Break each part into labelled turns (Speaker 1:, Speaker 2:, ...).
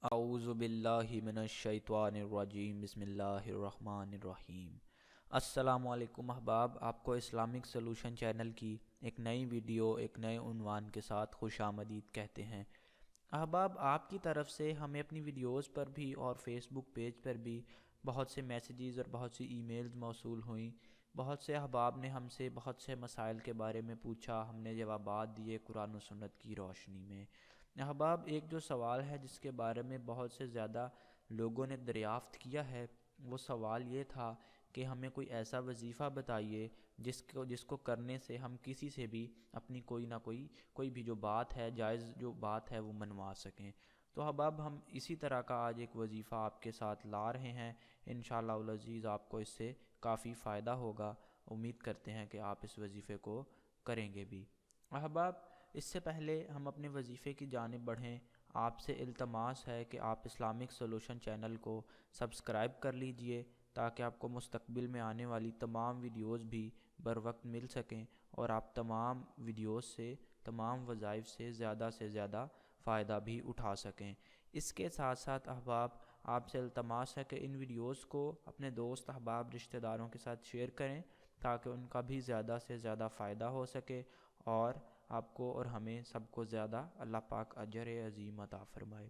Speaker 1: اعوذ باللہ من الشیطان الرجیم بسم اللہ الرحمن الرحیم۔ السلام علیکم احباب، آپ کو اسلامک سلوشن چینل کی ایک نئی ویڈیو ایک نئے عنوان کے ساتھ خوش آمدید کہتے ہیں۔ احباب، آپ کی طرف سے ہمیں اپنی ویڈیوز پر بھی اور فیس بک پیج پر بھی بہت سے میسیجز اور بہت سی ای میلز موصول ہوئیں۔ بہت سے احباب نے ہم سے بہت سے مسائل کے بارے میں پوچھا، ہم نے جوابات دیے قرآن و سنت کی روشنی میں۔ احباب، ایک جو سوال ہے جس کے بارے میں بہت سے زیادہ لوگوں نے دریافت کیا ہے، وہ سوال یہ تھا کہ ہمیں کوئی ایسا وظیفہ بتائیے جس کو کرنے سے ہم کسی سے بھی اپنی کوئی بھی جو بات ہے، جائز جو بات ہے، وہ منوا سکیں۔ تو احباب، ہم اسی طرح کا آج ایک وظیفہ آپ کے ساتھ لا رہے ہیں۔ انشاءاللہ العزیز آپ کو اس سے کافی فائدہ ہوگا۔ امید کرتے ہیں کہ آپ اس وظیفے کو کریں گے بھی۔ احباب، اس سے پہلے ہم اپنے وظیفے کی جانب بڑھیں، آپ سے التماس ہے کہ آپ اسلامک سولوشن چینل کو سبسکرائب کر لیجئے تاکہ آپ کو مستقبل میں آنے والی تمام ویڈیوز بھی بر وقت مل سکیں اور آپ تمام ویڈیوز سے، تمام وظائف سے زیادہ فائدہ بھی اٹھا سکیں۔ اس کے ساتھ ساتھ احباب، آپ سے التماس ہے کہ ان ویڈیوز کو اپنے دوست احباب رشتہ داروں کے ساتھ شیئر کریں تاکہ ان کا بھی زیادہ سے زیادہ فائدہ ہو سکے اور آپ کو اور ہمیں سب کو زیادہ اللہ پاک اجر عظیم عطا فرمائے۔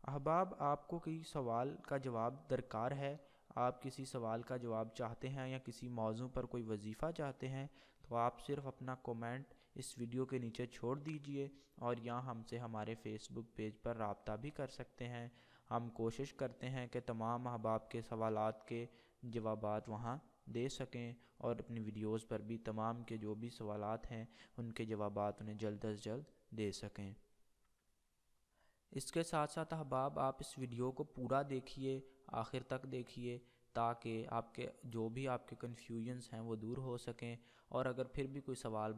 Speaker 1: احباب، آپ کو کسی سوال کا جواب درکار ہے، آپ کسی سوال کا جواب چاہتے ہیں یا کسی موضوع پر کوئی وظیفہ چاہتے ہیں، تو آپ صرف اپنا کومنٹ اس ویڈیو کے نیچے چھوڑ دیجئے اور یا ہم سے ہمارے فیس بک پیج پر رابطہ بھی کر سکتے ہیں۔ ہم کوشش کرتے ہیں کہ تمام احباب کے سوالات کے جوابات وہاں دے سکیں اور اپنی ویڈیوز پر بھی تمام کے جو بھی سوالات ہیں ان کے جوابات انہیں جلد از جلد دے سکیں۔ اس کے ساتھ ساتھ احباب، آپ اس ویڈیو کو پورا دیکھیے، آخر تک دیکھیے تاکہ آپ کے جو بھی آپ کے کنفیوژنز ہیں وہ دور ہو سکیں، اور اگر پھر بھی کوئی سوال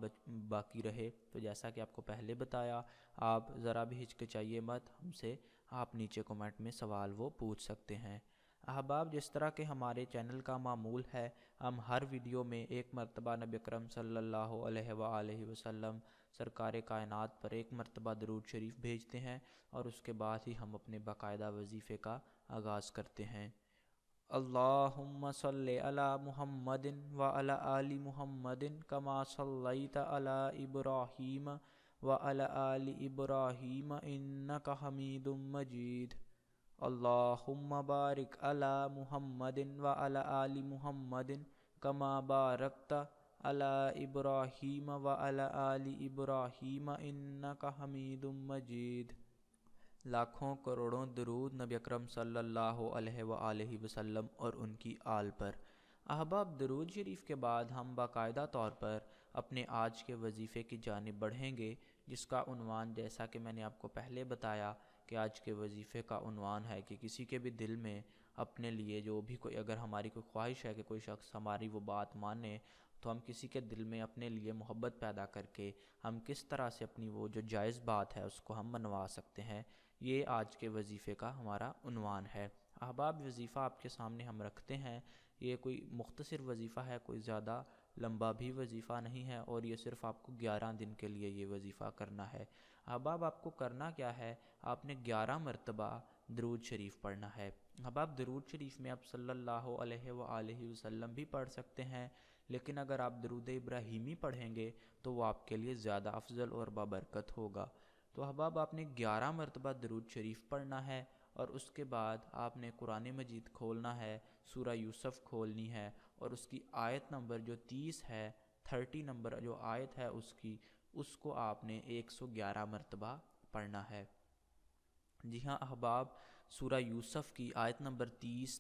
Speaker 1: باقی رہے تو جیسا کہ آپ کو پہلے بتایا، آپ ذرا بھی ہچکچائیے مت، ہم سے آپ نیچے کمنٹ میں سوال وہ پوچھ سکتے ہیں۔ احباب، جس طرح کہ ہمارے چینل کا معمول ہے، ہم ہر ویڈیو میں ایک مرتبہ نبی اکرم صلی اللہ علیہ وآلہ وسلم سرکار کائنات پر ایک مرتبہ درود شریف بھیجتے ہیں اور اس کے بعد ہی ہم اپنے باقاعدہ وظیفے کا آغاز کرتے ہیں۔ اللہم صلی علی محمد وعلی آل محمد کما صلیت علی ابراہیم وعلی آل ابراہیم انک حمید مجید۔ اللہم بارک علی محمد وعلی آل محمد کما بارکت علی ابراہیم وعلی آل ابراہیم انک حمید مجید۔ لاکھوں کروڑوں درود نبی اکرم صلی اللہ علیہ وآلہ وسلم اور ان کی آل پر۔ احباب، درود شریف کے بعد ہم باقاعدہ طور پر اپنے آج کے وظیفے کی جانب بڑھیں گے، جس کا عنوان، جیسا کہ میں نے آپ کو پہلے بتایا کہ آج کے وظیفے کا عنوان ہے کہ کسی کے بھی دل میں اپنے لیے جو بھی اگر ہماری کوئی خواہش ہے کہ کوئی شخص ہماری وہ بات مانے، تو ہم کسی کے دل میں اپنے لیے محبت پیدا کر کے ہم کس طرح سے اپنی وہ جو جائز بات ہے اس کو ہم منوا سکتے ہیں۔ یہ آج کے وظیفے کا ہمارا عنوان ہے۔ احباب، وظیفہ آپ کے سامنے ہم رکھتے ہیں، یہ کوئی مختصر وظیفہ ہے، کوئی زیادہ لمبا بھی وظیفہ نہیں ہے، اور یہ صرف آپ کو 11 دن کے لیے یہ وظیفہ کرنا ہے۔ احباب، آپ کو کرنا کیا ہے؟ آپ نے 11 مرتبہ درود شریف پڑھنا ہے۔ احباب، درود شریف میں آپ صلی اللہ علیہ وآلہ وسلم بھی پڑھ سکتے ہیں، لیکن اگر آپ درود ابراہیمی پڑھیں گے تو وہ آپ کے لیے زیادہ افضل اور بابرکت ہوگا۔ تو احباب، آپ نے 11 مرتبہ درود شریف پڑھنا ہے، اور اس کے بعد آپ نے قرآن مجید کھولنا ہے، سورہ یوسف کھولنی ہے، اور اس کی آیت نمبر جو 30 ہے، 30 نمبر جو آیت ہے اس کو آپ نے 111 مرتبہ پڑھنا ہے۔ جی ہاں احباب، سورہ یوسف کی آیت نمبر 30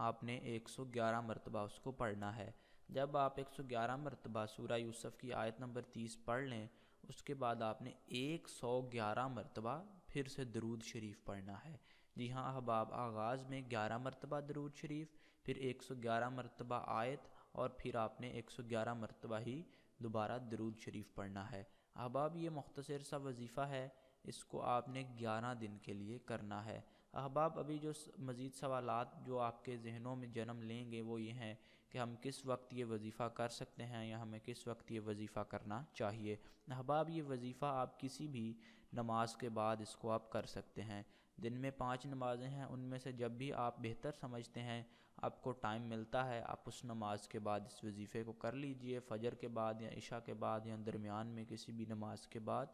Speaker 1: آپ نے 111 مرتبہ اس کو پڑھنا ہے۔ جب آپ 111 مرتبہ سورہ یوسف کی آیت نمبر 30 پڑھ لیں، اس کے بعد آپ نے 111 مرتبہ پھر سے درود شریف پڑھنا ہے۔ جی ہاں احباب، آغاز میں 11 مرتبہ درود شریف، پھر 111 مرتبہ آیت، اور پھر آپ نے 111 مرتبہ ہی دوبارہ درود شریف پڑھنا ہے۔ احباب، یہ مختصر سا وظیفہ ہے، اس کو آپ نے 11 دن کے لیے کرنا ہے۔ احباب، ابھی جو مزید سوالات جو آپ کے ذہنوں میں جنم لیں گے وہ یہ ہیں کہ ہم کس وقت یہ وظیفہ کر سکتے ہیں یا ہمیں کس وقت یہ وظیفہ کرنا چاہیے۔ احباب، یہ وظیفہ آپ کسی بھی نماز کے بعد اس کو آپ کر سکتے ہیں۔ دن میں 5 نمازیں ہیں، ان میں سے جب بھی آپ بہتر سمجھتے ہیں، آپ کو ٹائم ملتا ہے، آپ اس نماز کے بعد اس وظیفے کو کر لیجئے۔ فجر کے بعد یا عشاء کے بعد یا درمیان میں کسی بھی نماز کے بعد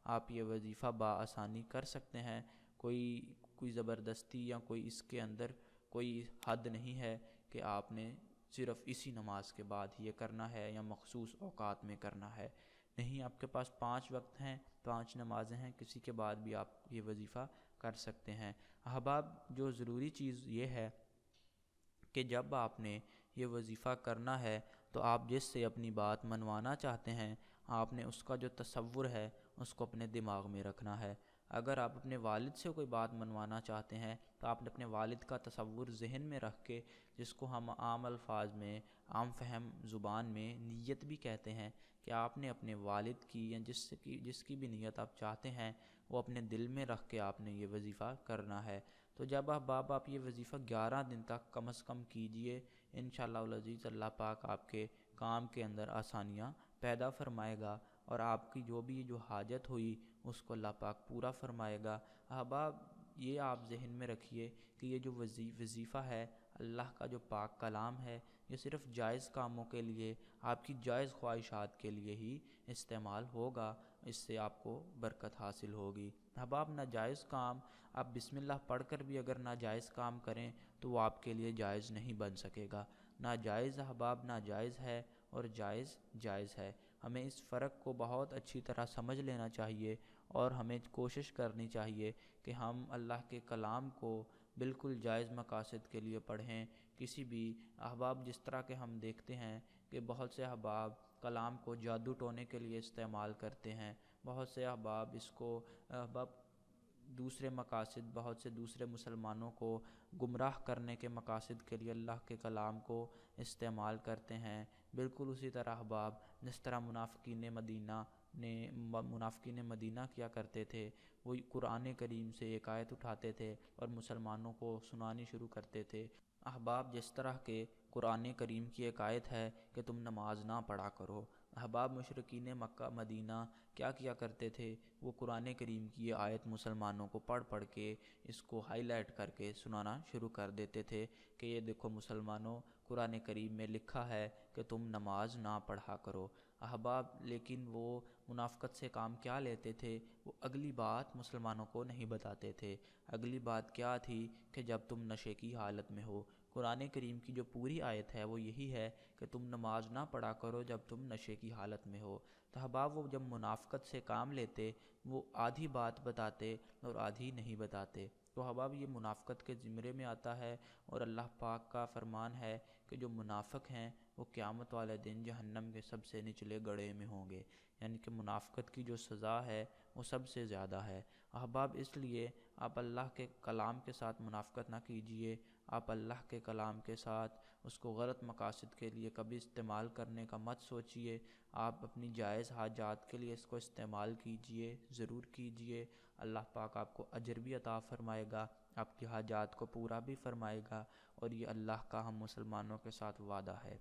Speaker 1: آپ یہ وظیفہ بآسانی کر سکتے ہیں۔ کوئی زبردستی یا کوئی اس کے اندر کوئی حد نہیں ہے کہ آپ نے صرف اسی نماز کے بعد یہ کرنا ہے یا مخصوص اوقات میں کرنا ہے۔ نہیں، آپ کے پاس 5 وقت ہیں، 5 نمازیں ہیں، کسی کے بعد بھی آپ یہ وظیفہ کر سکتے ہیں۔ احباب، جو ضروری چیز یہ ہے کہ جب آپ نے یہ وظیفہ کرنا ہے تو آپ جس سے اپنی بات منوانا چاہتے ہیں، آپ نے اس کا جو تصور ہے اس کو اپنے دماغ میں رکھنا ہے۔ اگر آپ اپنے والد سے کوئی بات منوانا چاہتے ہیں تو آپ نے اپنے والد کا تصور ذہن میں رکھ کے، جس کو ہم عام الفاظ میں، عام فہم زبان میں نیت بھی کہتے ہیں، کہ آپ نے اپنے والد کی یا جس کی بھی نیت آپ چاہتے ہیں وہ اپنے دل میں رکھ کے آپ نے یہ وظیفہ کرنا ہے۔ تو جب آپ یہ وظیفہ 11 دن تک کم از کم کیجئے، انشاءاللہ العزیز اللہ پاک آپ کے کام کے اندر آسانیاں پیدا فرمائے گا، اور آپ کی جو حاجت ہوئی اس کو اللہ پاک پورا فرمائے گا۔ احباب، یہ آپ ذہن میں رکھیے کہ یہ جو وظیفہ ہے، اللہ کا جو پاک کلام ہے، یہ صرف جائز کاموں کے لیے، آپ کی جائز خواہشات کے لیے ہی استعمال ہوگا، اس سے آپ کو برکت حاصل ہوگی۔ احباب، ناجائز کام آپ بسم اللہ پڑھ کر بھی اگر ناجائز کام کریں تو وہ آپ کے لیے جائز نہیں بن سکے گا۔ ناجائز احباب ناجائز ہے اور جائز جائز ہے۔ ہمیں اس فرق کو بہت اچھی طرح سمجھ لینا چاہیے، اور ہمیں کوشش کرنی چاہیے کہ ہم اللہ کے کلام کو بالکل جائز مقاصد کے لیے پڑھیں۔ کسی بھی احباب، جس طرح کہ ہم دیکھتے ہیں کہ بہت سے احباب کلام کو جادو ٹونے کے لیے استعمال کرتے ہیں، بہت سے احباب اس کو دوسرے مقاصد، بہت سے دوسرے مسلمانوں کو گمراہ کرنے کے مقاصد کے لیے اللہ کے کلام کو استعمال کرتے ہیں۔ بالکل اسی طرح احباب، جس طرح منافقین مدینہ کیا کرتے تھے، وہ قرآن کریم سے ایک آیت اٹھاتے تھے اور مسلمانوں کو سنانی شروع کرتے تھے۔ احباب، جس طرح کہ قرآن کریم کی ایک آیت ہے کہ تم نماز نہ پڑھا کرو، احباب مشرکین مکہ مدینہ کیا کرتے تھے، وہ قرآن کریم کی یہ آیت مسلمانوں کو پڑھ کے اس کو ہائی لائٹ کر کے سنانا شروع کر دیتے تھے کہ یہ دیکھو مسلمانوں، قرآن کریم میں لکھا ہے کہ تم نماز نہ پڑھا کرو۔ احباب، لیکن وہ منافقت سے کام کیا لیتے تھے، وہ اگلی بات مسلمانوں کو نہیں بتاتے تھے۔ اگلی بات کیا تھی کہ جب تم نشے کی حالت میں ہو، قرآن کریم کی جو پوری آیت ہے وہ یہی ہے کہ تم نماز نہ پڑھا کرو جب تم نشے کی حالت میں ہو۔ تو احباب، وہ جب منافقت سے کام لیتے، وہ آدھی بات بتاتے اور آدھی نہیں بتاتے۔ تو احباب، یہ منافقت کے زمرے میں آتا ہے، اور اللہ پاک کا فرمان ہے کہ جو منافق ہیں وہ قیامت والے دن جہنم کے سب سے نچلے گڑھے میں ہوں گے، یعنی کہ منافقت کی جو سزا ہے وہ سب سے زیادہ ہے۔ احباب، اس لیے آپ اللہ کے کلام کے ساتھ منافقت نہ کیجئے، آپ اللہ کے کلام کے ساتھ اس کو غلط مقاصد کے لیے کبھی استعمال کرنے کا مت سوچئے۔ آپ اپنی جائز حاجات کے لیے اس کو استعمال کیجئے، ضرور کیجئے۔ اللہ پاک آپ کو اجر بھی عطا فرمائے گا، آپ کی حاجات کو پورا بھی فرمائے گا، اور یہ اللہ کا ہم مسلمانوں کے ساتھ وعدہ ہے۔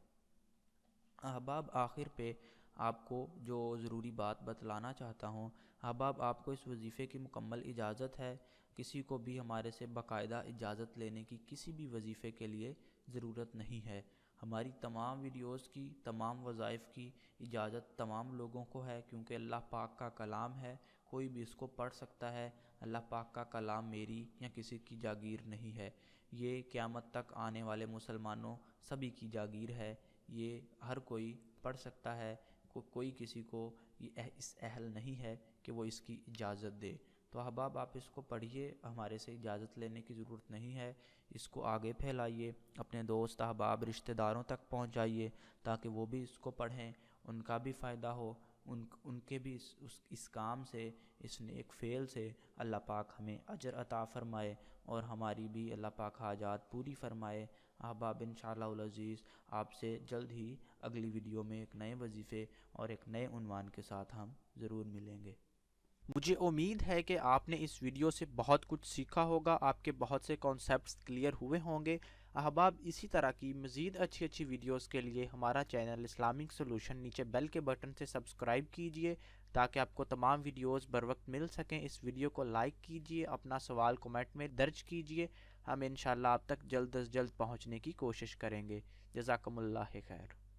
Speaker 1: احباب، آخر پہ آپ کو جو ضروری بات بتلانا چاہتا ہوں، احباب آپ کو اس وظیفے کی مکمل اجازت ہے، کسی کو بھی ہمارے سے باقاعدہ اجازت لینے کی کسی بھی وظیفے کے لیے ضرورت نہیں ہے۔ ہماری تمام ویڈیوز کی، تمام وظائف کی اجازت تمام لوگوں کو ہے، کیونکہ اللہ پاک کا کلام ہے، کوئی بھی اس کو پڑھ سکتا ہے۔ اللہ پاک کا کلام میری یا کسی کی جاگیر نہیں ہے، یہ قیامت تک آنے والے مسلمانوں سبھی کی جاگیر ہے۔ یہ ہر کوئی پڑھ سکتا ہے، کوئی کسی کو اس اہل نہیں ہے کہ وہ اس کی اجازت دے۔ تو احباب، آپ اس کو پڑھیے، ہمارے سے اجازت لینے کی ضرورت نہیں ہے۔ اس کو آگے پھیلائیے، اپنے دوست احباب رشتہ داروں تک پہنچائیے، تاکہ وہ بھی اس کو پڑھیں، ان کا بھی فائدہ ہو، ان کے بھی اس کام سے، اس نیک فعل سے اللہ پاک ہمیں اجر عطا فرمائے، اور ہماری بھی اللہ پاک حاجات پوری فرمائے۔ احباب، انشاءاللہ العزیز آپ سے جلد ہی اگلی ویڈیو میں ایک نئے وظیفے اور ایک نئے عنوان کے ساتھ ہم ضرور ملیں گے۔ مجھے امید ہے کہ آپ نے اس ویڈیو سے بہت کچھ سیکھا ہوگا، آپ کے بہت سے کانسیپٹس کلیئر ہوئے ہوں گے۔ احباب، اسی طرح کی مزید اچھی ویڈیوز کے لیے ہمارا چینل اسلامک سولوشن نیچے بیل کے بٹن سے سبسکرائب کیجئے، تاکہ آپ کو تمام ویڈیوز بر وقت مل سکیں۔ اس ویڈیو کو لائک کیجئے، اپنا سوال کومنٹ میں درج کیجئے، ہم انشاءاللہ آپ تک جلد از جلد پہنچنے کی کوشش کریں گے۔ جزاکم اللہ خیر۔